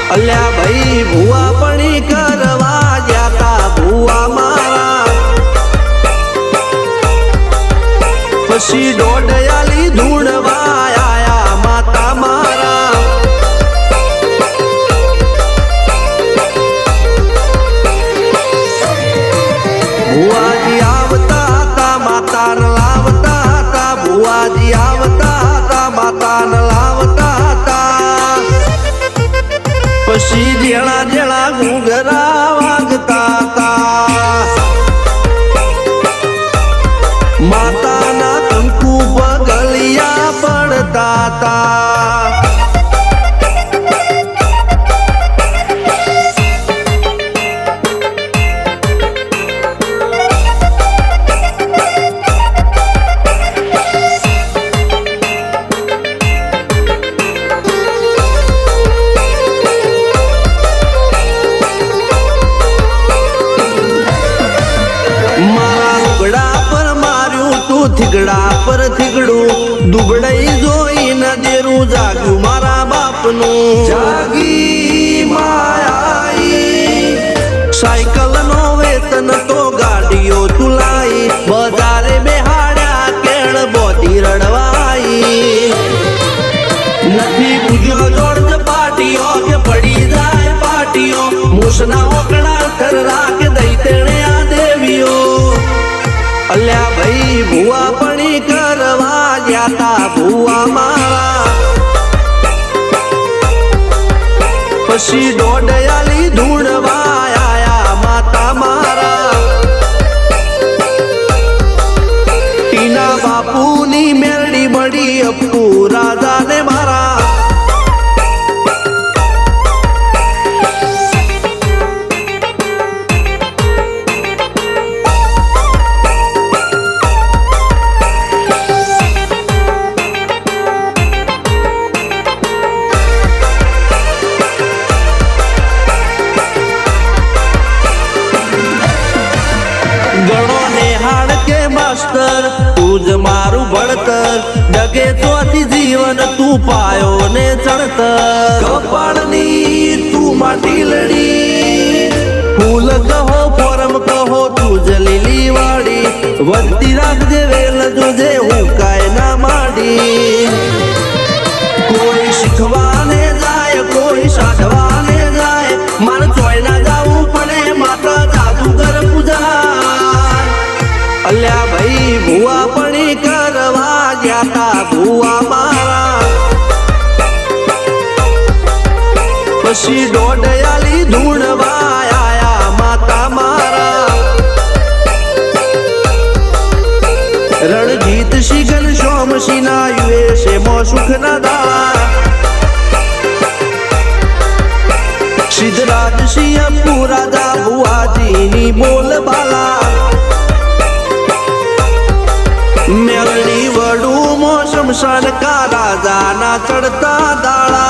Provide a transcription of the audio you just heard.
અલ્યા ભાઈ ભુવા પણી કરવા જાતા ભુવા મારા પછી દોડયાલી ધૂણવા આયા માતા મારા ભુવાજી આવતા હતા માતાને લાવતા હતા ભુવાજી આવતા હતા માતાને લાવતા હતા પછી જેણા જેણા ઘૂંઘરા વાગતા હતા માતાના કંકુ પગલિયા પડતા હતા થીગડા પર થીગડું દુબડાઈ જોઈને દેરું જાગ્યું મારા બાપનું જાગી માયાઈ સાયકલ નો વેતન તો ગાડીઓ તુલાઈ બજારે બેહાડ્યા કેળ બોધી રડવાઈ નથી પૂજ્યો જોડ પાટીઓ કે પડી જાય પાટીઓ મૂસના ઓકડા થરરા કે દઈ તેણે આ દેવીઓ અલ્યા ભાઈ ભુવા પણી કરવા જાતા ભુવા મારા પછી દોડયાલી ધૂણવા આયા માતા મારા ટીના બાપુની મેરડી મળી અપ્પુ રાજાને મારા તું જ મારું ભણતર ડગે ચોથી જીવન તું પાયો ને ચણતર કપાળની તું માટી લડી ફૂલ કહો ફોરમ કહો તું જ લીલી વાડી વધતી રાખજે વેલ જોજે હું કાય ના માડી કોઈ શીખવાને જાય કોઈ સાધવાને જાય મારે ચોય ના જાવું પડે માતા જાદુગર પૂજા અલ્યા ભાઈ ભુવા પણી કરવા જાતા ભુવા મારા પછી દોડયાલી ધૂણવા આયા માતા મારા રણજીત શિગન સોમસી ના યુએસે મો સુખ ના દાળા સિદ્ધરાજ સિંહ પુરાજા ભુવાજીની બોલ બાલા મેલડી વડું મો શમશાન કા રાજાના ચડતા દાળા